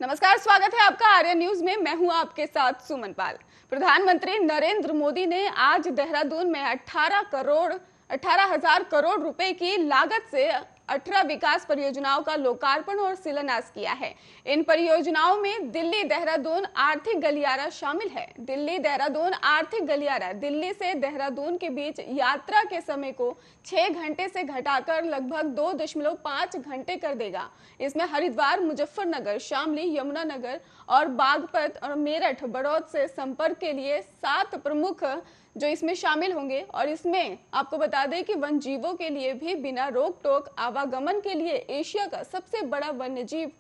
नमस्कार, स्वागत है आपका आर्य न्यूज में। मैं हूं आपके साथ सुमन पाल। प्रधानमंत्री नरेंद्र मोदी ने आज देहरादून में 18,000 करोड़ रुपए की लागत से 18 विकास परियोजनाओं का लोकार्पण और शिलान्यास किया है। इन परियोजनाओं में दिल्ली देहरादून आर्थिक गलियारा शामिल है। दिल्ली देहरादून आर्थिक गलियारा दिल्ली से देहरादून के बीच यात्रा के समय को 6 घंटे से घटाकर लगभग 2.5 घंटे कर देगा। इसमें हरिद्वार, मुजफ्फरनगर, शामली, यमुनानगर और बागपत और मेरठ बड़ौद से संपर्क के लिए 7 प्रमुख जो इसमें शामिल होंगे। और इसमें आपको बता दें कि वन जीवों के लिए भी बिना रोक टोक आवागमन के लिए एशिया का सबसे बड़ा वन्यजीव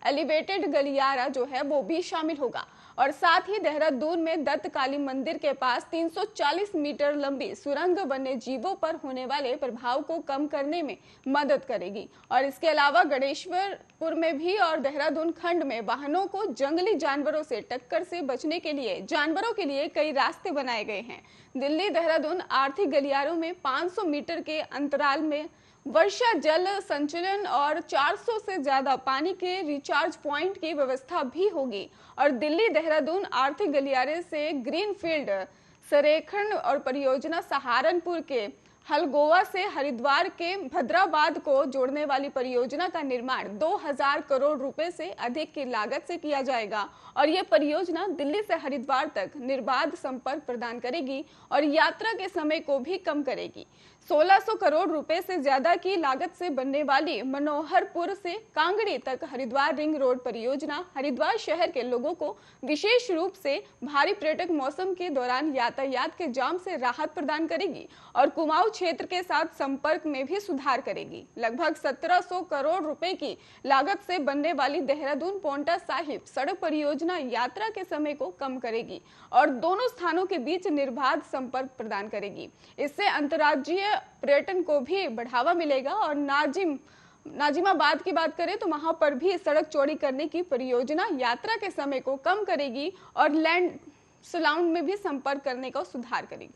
एलिवेटेड गलियारा जो है वो भी शामिल होगा। और साथ ही देहरादून में दत्त काली मंदिर के पास 340 मीटर लंबी सुरंग वन्य जीवों पर होने वाले प्रभाव को कम करने में मदद करेगी। और इसके अलावा गणेश्वरपुर में भी और देहरादून खंड में वाहनों को जंगली जानवरों से टक्कर से बचने के लिए जानवरों के लिए कई रास्ते बनाए गए हैं। दिल्ली देहरादून आर्थिक गलियारों में 500 मीटर के अंतराल में वर्षा जल संचलन और 400 से ज्यादा पानी के रिचार्ज पॉइंट की व्यवस्था भी होगी। और दिल्ली देहरादून आर्थिक गलियारे से ग्रीनफील्ड संरेखण और परियोजना सहारनपुर के हलगोवा से हरिद्वार के भद्राबाद को जोड़ने वाली परियोजना का निर्माण 2000 करोड़ रुपए से अधिक की लागत से किया जाएगा। और यह परियोजना दिल्ली से हरिद्वार तक निर्बाध संपर्क प्रदान करेगी और यात्रा के समय को भी कम करेगी। 1600 करोड़ रुपए से ज्यादा की लागत से बनने वाली मनोहरपुर से कांगड़ी तक हरिद्वार रिंग रोड परियोजना हरिद्वार शहर के लोगों को विशेष रूप से भारी पर्यटक मौसम के दौरान यातायात के जाम से राहत प्रदान करेगी और कुमाऊं क्षेत्र के साथ संपर्क में भी सुधार करेगी। लगभग 1700 करोड़ रुपए की लागत से बनने वाली देहरादून पोंटा साहिब सड़क परियोजना यात्रा के समय को कम करेगी और दोनों स्थानों के बीच निर्बाध संपर्क प्रदान करेगी। इससे अंतर्राज्यीय पर्यटन को भी बढ़ावा मिलेगा। और नाजिमाबाद की बात करें तो वहां पर भी सड़क चौड़ी करने की परियोजना यात्रा के समय को कम करेगी और लैंड सलाउंड में भी संपर्क करने का सुधार करेगी।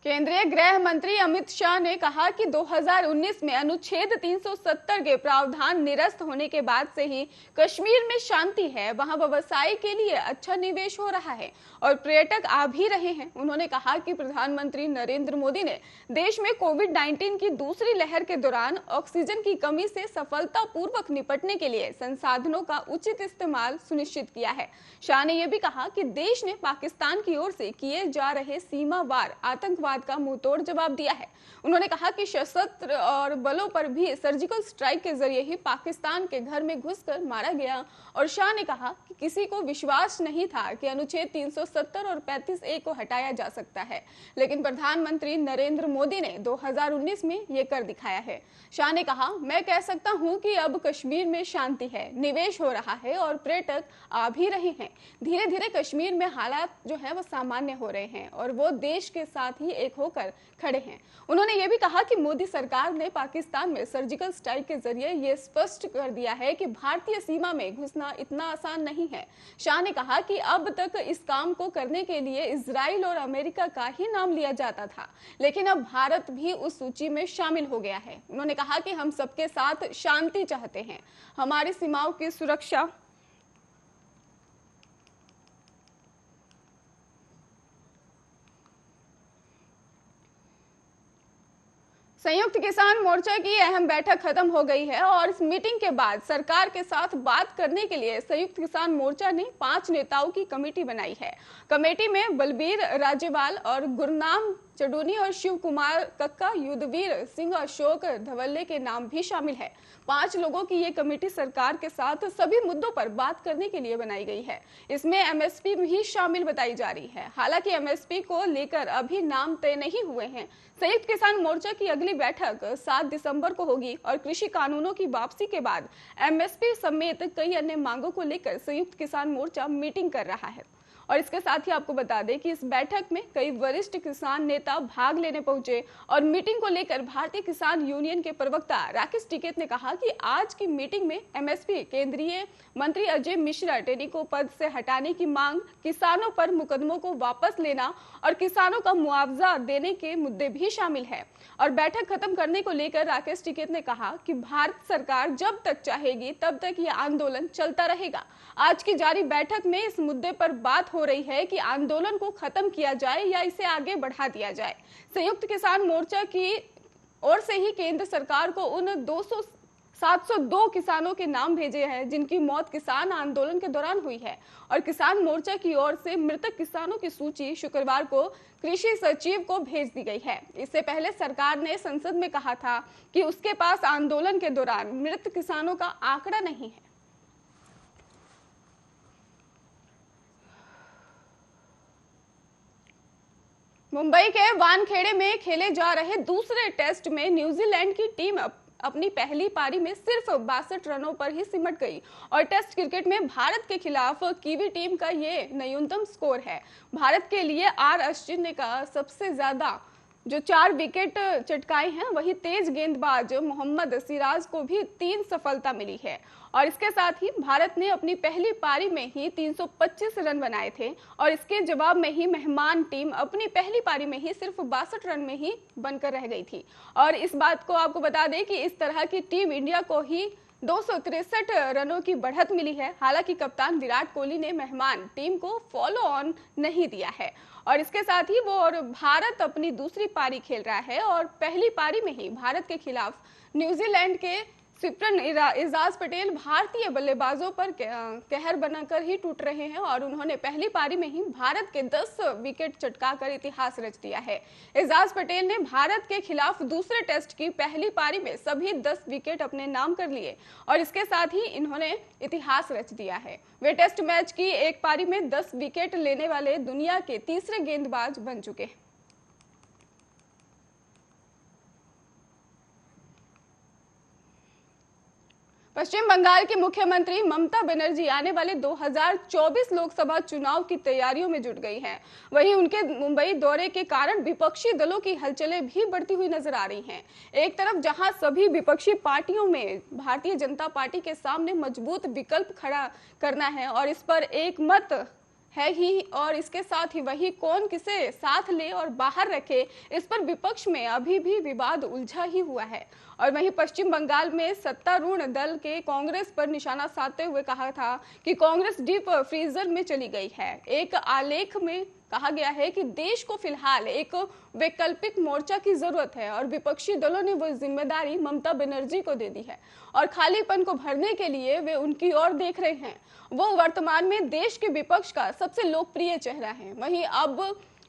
केंद्रीय गृह मंत्री अमित शाह ने कहा कि 2019 में अनुच्छेद 370 के प्रावधान निरस्त होने के बाद से ही कश्मीर में शांति है। वहां व्यवसाय के लिए अच्छा निवेश हो रहा है और पर्यटक आ भी रहे हैं। उन्होंने कहा कि प्रधानमंत्री नरेंद्र मोदी ने देश में कोविड-19 की दूसरी लहर के दौरान ऑक्सीजन की कमी से सफलतापूर्वक निपटने के लिए संसाधनों का उचित इस्तेमाल सुनिश्चित किया है। शाह ने यह भी कहा कि देश ने पाकिस्तान की ओर से किए जा रहे सीमावार आतंकवाद का मुंहतोड़ जवाब दिया है। उन्होंने कहा कि सशस्त्र और बलों पर भी सर्जिकल स्ट्राइक के जरिए ही पाकिस्तान के घर में घुसकर मारा गया। और शाह ने कहा कि किसी को विश्वास नहीं था कि अनुच्छेद 370 और 35A को हटाया जा सकता है, लेकिन प्रधानमंत्री नरेंद्र मोदी ने 2019 में ये कर दिखाया है। शाह ने कहा, मैं कह सकता हूं कि अब कश्मीर में शांति है, निवेश हो रहा है और पर्यटक आ भी रहे हैं। धीरे धीरे कश्मीर में हालात जो है वो सामान्य हो रहे हैं और वो देश के साथ ही एक होकर खड़े हैं। उन्होंने ये भी कहा कि मोदी सरकार ने पाकिस्तान में सर्जिकल स्ट्राइक के जरिए ये स्पष्ट कर दिया है कि भारतीय सीमा में घुसना इतना आसान नहीं है। शाह ने कहा कि अब तक इस काम को करने के लिए इजराइल और अमेरिका का ही नाम लिया जाता था, लेकिन अब भारत भी उस सूची में शामिल हो गया है। उन्होंने कहा कि हम सबके साथ शांति चाहते हैं, हमारी सीमाओं की सुरक्षा संयुक्त किसान मोर्चा की अहम बैठक खत्म हो गई है और इस मीटिंग के बाद सरकार के साथ बात करने के लिए संयुक्त किसान मोर्चा ने 5 नेताओं की कमेटी बनाई है। कमेटी में बलबीर राजेवाल और गुरनाम चडूनी और शिव कुमार कक्का, युद्धवीर सिंह, अशोक धवल्ले के नाम भी शामिल है। 5 लोगों की ये कमेटी सरकार के साथ सभी मुद्दों पर बात करने के लिए बनाई गई है। इसमें एमएसपी भी शामिल बताई जा रही है। हालांकि एमएसपी को लेकर अभी नाम तय नहीं हुए हैं। संयुक्त किसान मोर्चा की अगली बैठक 7 दिसंबर को होगी और कृषि कानूनों की वापसी के बाद एमएसपी समेत कई अन्य मांगों को लेकर संयुक्त किसान मोर्चा मीटिंग कर रहा है। और इसके साथ ही आपको बता दें कि इस बैठक में कई वरिष्ठ किसान नेता भाग लेने पहुंचे और मीटिंग को लेकर भारतीय किसान यूनियन के प्रवक्ता राकेश टिकैत ने कहा कि आज की मीटिंग में एमएसपी केंद्रीय मंत्री अजय मिश्रा टेनी को पद से हटाने की मांग, किसानों पर मुकदमों को वापस लेना और किसानों का मुआवजा देने के मुद्दे भी शामिल है। और बैठक खत्म करने को लेकर राकेश टिकैत ने कहा कि भारत सरकार जब तक चाहेगी तब तक यह आंदोलन चलता रहेगा। आज की जारी बैठक में इस मुद्दे पर बात हो रही है कि आंदोलन को खत्म किया जाए या इसे आगे बढ़ा दिया जाए। संयुक्त किसान मोर्चा की ओर से ही केंद्र सरकार को उन 702 किसानों के नाम भेजे हैं जिनकी मौत किसान आंदोलन के दौरान हुई है और किसान मोर्चा की ओर से मृतक किसानों की सूची शुक्रवार को कृषि सचिव को भेज दी गई है। इससे पहले सरकार ने संसद में कहा था कि उसके पास आंदोलन के दौरान मृत किसानों का आंकड़ा नहीं है। मुंबई के वानखेड़े में खेले जा रहे दूसरे टेस्ट में न्यूजीलैंड की टीम अपनी पहली पारी में सिर्फ 62 रनों पर ही सिमट गई और टेस्ट क्रिकेट में भारत के खिलाफ कीवी टीम का ये न्यूनतम स्कोर है। भारत के लिए आर अश्विन ने कहा सबसे ज्यादा जो 4 विकेट चटकाए हैं, वही तेज गेंदबाज मोहम्मद सिराज को भी 3 सफलता मिली है और इसके साथ ही भारत ने अपनी पहली पारी में ही 325 रन बनाए थे और इसके जवाब में ही मेहमान टीम अपनी पहली पारी में ही सिर्फ 62 रन में ही बनकर रह गई थी। और इस बात को आपको बता दें कि इस तरह की टीम इंडिया को ही 263 रनों की बढ़त मिली है। हालांकि कप्तान विराट कोहली ने मेहमान टीम को फॉलो ऑन नहीं दिया है और इसके साथ ही भारत अपनी दूसरी पारी खेल रहा है और पहली पारी में ही भारत के खिलाफ न्यूजीलैंड के स्पिनर एजाज पटेल भारतीय बल्लेबाजों पर कहर बनाकर ही टूट रहे हैं और उन्होंने पहली पारी में ही भारत के 10 विकेट चटकाकर इतिहास रच दिया है। एजाज पटेल ने भारत के खिलाफ दूसरे टेस्ट की पहली पारी में सभी 10 विकेट अपने नाम कर लिए और इसके साथ ही इन्होंने इतिहास रच दिया है। वे टेस्ट मैच की एक पारी में 10 विकेट लेने वाले दुनिया के तीसरे गेंदबाज बन चुके हैं। पश्चिम बंगाल की मुख्यमंत्री ममता बनर्जी आने वाले 2024 लोकसभा चुनाव की तैयारियों में जुट गई हैं। वहीं उनके मुंबई दौरे के कारण विपक्षी दलों की हलचलें भी बढ़ती हुई नजर आ रही हैं। एक तरफ जहां सभी विपक्षी पार्टियों में भारतीय जनता पार्टी के सामने मजबूत विकल्प खड़ा करना है और इस पर एक मत है ही और इसके साथ ही वही कौन किसे साथ ले और बाहर रखे, इस पर विपक्ष में अभी भी विवाद उलझा ही हुआ है। और वहीं पश्चिम बंगाल में सत्तारूढ़ दल के कांग्रेस पर निशाना साधते हुए कहा था कि कांग्रेस डीप फ्रीजर में चली गई है। एक आलेख में कहा गया है कि देश को फिलहाल एक वैकल्पिक मोर्चा की जरूरत है और विपक्षी दलों ने वो जिम्मेदारी ममता बनर्जी को दे दी है और खालीपन को भरने के लिए वे उनकी ओर देख रहे हैं। वो वर्तमान में देश के विपक्ष का सबसे लोकप्रिय चेहरा है। वहीं अब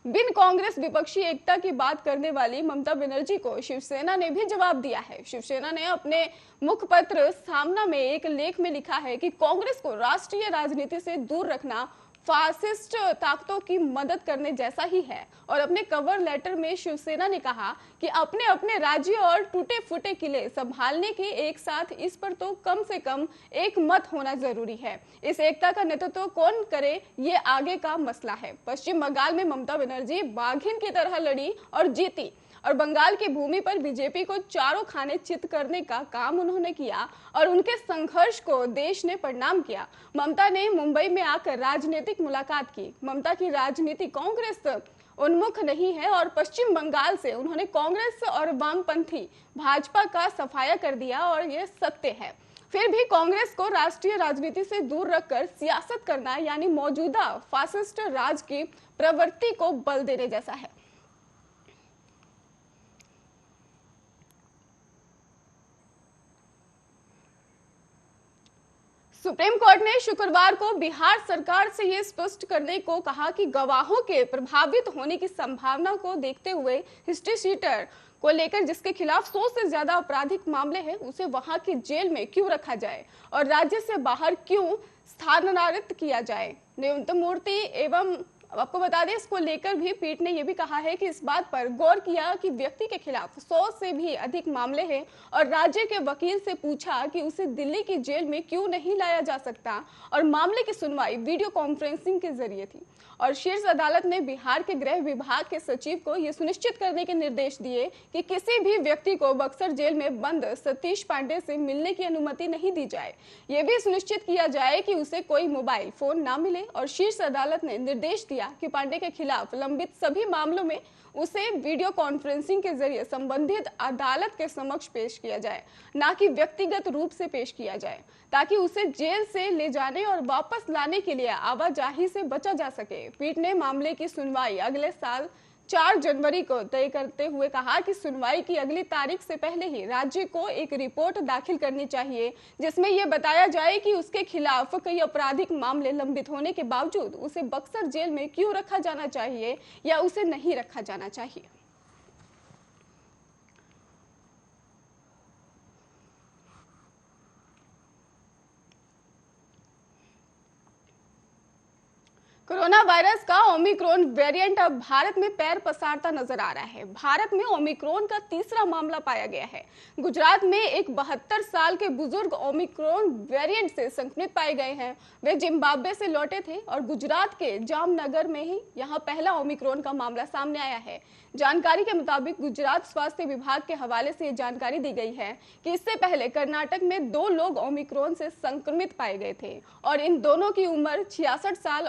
बिन कांग्रेस विपक्षी एकता की बात करने वाली ममता बनर्जी को शिवसेना ने भी जवाब दिया है। शिवसेना ने अपने मुखपत्र सामना में एक लेख में लिखा है कि कांग्रेस को राष्ट्रीय राजनीति से दूर रखना फासिस्ट ताकतों की मदद करने जैसा ही है और अपने कवर लेटर में शिवसेना ने कहा कि अपने अपने राज्य और टूटे फूटे किले संभालने के एक साथ इस पर तो कम से कम एक मत होना जरूरी है। इस एकता का नेतृत्व कौन करे ये आगे का मसला है। पश्चिम बंगाल में ममता बनर्जी बाघिन की तरह लड़ी और जीती और बंगाल की भूमि पर बीजेपी को चारों खाने चित करने का काम उन्होंने किया और उनके संघर्ष को देश ने प्रणाम किया। ममता ने मुंबई में आकर राजनीतिक मुलाकात की। ममता की राजनीति कांग्रेस उन्मुख नहीं है और पश्चिम बंगाल से उन्होंने कांग्रेस और वामपंथी भाजपा का सफाया कर दिया और ये सत्य है। फिर भी कांग्रेस को राष्ट्रीय राजनीति से दूर रखकर सियासत करना यानी मौजूदा फासिस्ट राज की प्रवृत्ति को बल देने जैसा है। सुप्रीम कोर्ट ने शुक्रवार को बिहार सरकार से यह स्पष्ट करने को कहा कि गवाहों के प्रभावित होने की संभावना को देखते हुए हिस्ट्री शीटर को लेकर जिसके खिलाफ 100 से ज्यादा आपराधिक मामले हैं उसे वहां की जेल में क्यों रखा जाए और राज्य से बाहर क्यों स्थानांतरित किया जाए। न्यायमूर्ति एवं अब आपको बता दें, इसको लेकर भी पीठ ने यह भी कहा है कि इस बात पर गौर किया कि व्यक्ति के खिलाफ 100 से भी अधिक मामले हैं और राज्य के वकील से पूछा कि उसे दिल्ली की जेल में क्यों नहीं लाया जा सकता और मामले की सुनवाई वीडियो कॉन्फ्रेंसिंग के जरिए थी। और शीर्ष अदालत ने बिहार के गृह विभाग के सचिव को यह सुनिश्चित करने के निर्देश दिए कि किसी भी व्यक्ति को बक्सर जेल में बंद सतीश पांडे से मिलने की अनुमति नहीं दी जाए। यह भी सुनिश्चित किया जाए कि उसे कोई मोबाइल फोन ना मिले और शीर्ष अदालत ने निर्देश दिया कि पांडे के खिलाफ लंबित सभी मामलों में उसे वीडियो कॉन्फ्रेंसिंग के जरिए संबंधित अदालत के समक्ष पेश किया जाए, ना कि व्यक्तिगत रूप से पेश किया जाए, ताकि उसे जेल से ले जाने और वापस लाने के लिए आवाजाही से बचा जा सके। पीठ ने मामले की सुनवाई अगले साल 4 जनवरी को तय करते हुए कहा कि सुनवाई की अगली तारीख से पहले ही राज्य को एक रिपोर्ट दाखिल करनी चाहिए जिसमें यह बताया जाए कि उसके खिलाफ कई आपराधिक मामले लंबित होने के बावजूद उसे बक्सर जेल में क्यों रखा जाना चाहिए या उसे नहीं रखा जाना चाहिए। कोरोना वायरस का ओमिक्रॉन वेरिएंट अब भारत में पैर पसारता नजर आ रहा है। भारत में ओमिक्रॉन का तीसरा मामला पाया गया है। गुजरात में एक 72 साल के बुजुर्ग ओमिक्रॉन वेरिएंट से संक्रमित पाए गए हैं। वे जिम्बाब्वे से लौटे थे और गुजरात के जामनगर में ही यहां पहला ओमिक्रॉन का मामला सामने आया है। जानकारी के मुताबिक गुजरात स्वास्थ्य विभाग के हवाले से जानकारी दी गई है कि इससे पहले कर्नाटक में 2 लोग ओमिक्रॉन से संक्रमित पाए गए थे और इन दोनों की उम्र 66 साल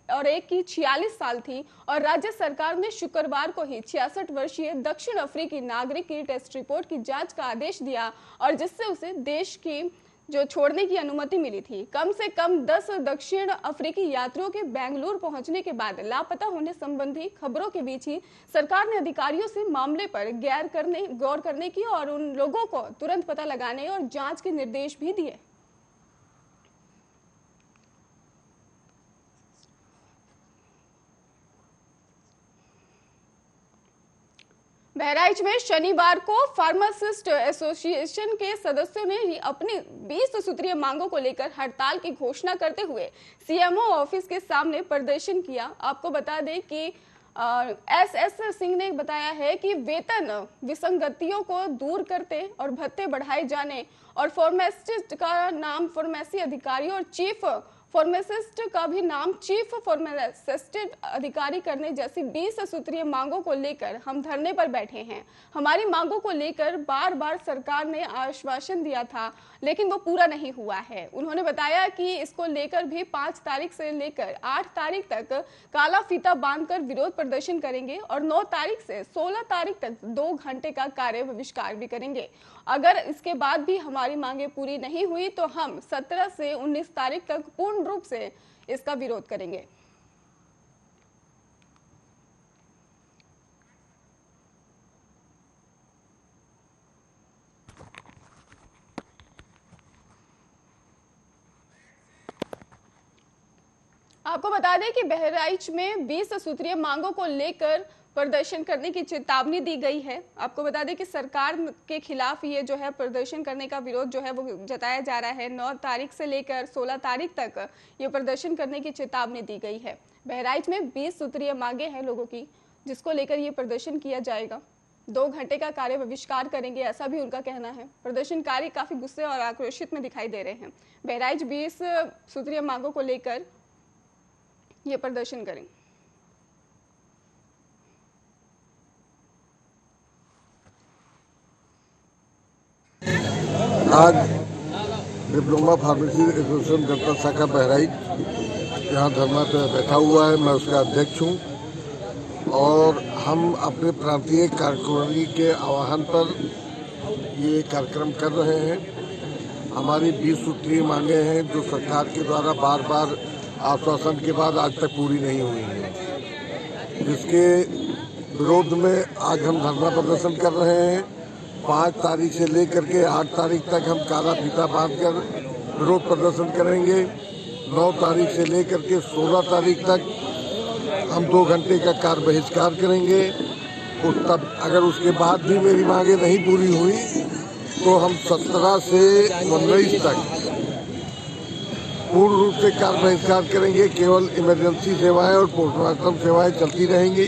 और एक की 46 साल थी और राज्य सरकार ने शुक्रवार को ही 66 वर्षीय दक्षिण अफ्रीकी नागरिक की टेस्ट रिपोर्ट की जांच का आदेश दिया और जिससे उसे देश की छोड़ने की अनुमति मिली थी। कम से कम 10 दक्षिण अफ्रीकी यात्रियों के बेंगलुरु पहुंचने के बाद लापता होने संबंधी खबरों के बीच ही सरकार ने अधिकारियों से मामले पर गौर करने की और उन लोगों को तुरंत पता लगाने और जांच के निर्देश भी दिए। बहराइच में शनिवार को फार्मासिस्ट एसोसिएशन के सदस्यों ने अपनी 20 सूत्रीय मांगों को लेकर हड़ताल की घोषणा करते हुए सीएमओ ऑफिस के सामने प्रदर्शन किया। आपको बता दें कि एस सिंह ने बताया है कि वेतन विसंगतियों को दूर करते और भत्ते बढ़ाए जाने और फार्मासिस्ट का नाम फार्मेसी अधिकारी और चीफ फार्मासिस्ट का भी नाम चीफ फार्मासिस्ट अधिकारी करने जैसी 20 सूत्रीय मांगों को लेकर हम धरने पर बैठे हैं। हमारी मांगों को लेकर बार बार सरकार ने आश्वासन दिया था लेकिन वो पूरा नहीं हुआ है। उन्होंने बताया कि इसको लेकर भी 5 तारीख से लेकर 8 तारीख तक काला फीता बांधकर विरोध प्रदर्शन करेंगे और 9 तारीख से 16 तारीख तक 2 घंटे का कार्य बहिष्कार भी करेंगे। अगर इसके बाद भी हमारी मांगे पूरी नहीं हुई तो हम 17 से 19 तारीख तक पूर्ण रूप से इसका विरोध करेंगे। आपको बता दें कि बहराइच में 20 सूत्रीय मांगों को लेकर प्रदर्शन करने की चेतावनी दी गई है। आपको बता दें कि सरकार के खिलाफ ये प्रदर्शन करने का विरोध वो जताया जा रहा है। 9 तारीख से लेकर 16 तारीख तक ये प्रदर्शन करने की चेतावनी दी गई है। बहराइच में 20 सूत्रीय मांगे हैं लोगों की, जिसको लेकर ये प्रदर्शन किया जाएगा। 2 घंटे का कार्य बहिष्कार करेंगे, ऐसा भी उनका कहना है। प्रदर्शनकारी काफी गुस्से और आक्रोशित में दिखाई दे रहे हैं। बहराइच 20 सूत्रीय मांगों को लेकर ये प्रदर्शन करेंगे। आज डिप्लोमा फार्मेसी एसोसिएशन जनता शाखा बहराइच यहाँ धरना पे बैठा हुआ है। मैं उसका अध्यक्ष हूँ और हम अपने प्रांतीय कार्यकारिणी के आह्वान पर ये कार्यक्रम कर रहे हैं। हमारी 20 सूत्रीय मांगे हैं जो सरकार के द्वारा बार बार आश्वासन के बाद आज तक पूरी नहीं हुई है, जिसके विरोध में आज हम धरना प्रदर्शन कर रहे हैं। 5 तारीख से लेकर के 8 तारीख तक हम काला फीता बांधकर विरोध प्रदर्शन करेंगे। 9 तारीख से लेकर के 16 तारीख तक हम 2 घंटे का कार्य बहिष्कार करेंगे। तब अगर उसके बाद भी मेरी मांगे नहीं पूरी हुई तो हम 17 से 19 तक पूर्ण रूप से कार्य बहिष्कार करेंगे। केवल इमरजेंसी सेवाएं और पोस्टमार्टम सेवाएं चलती रहेंगी।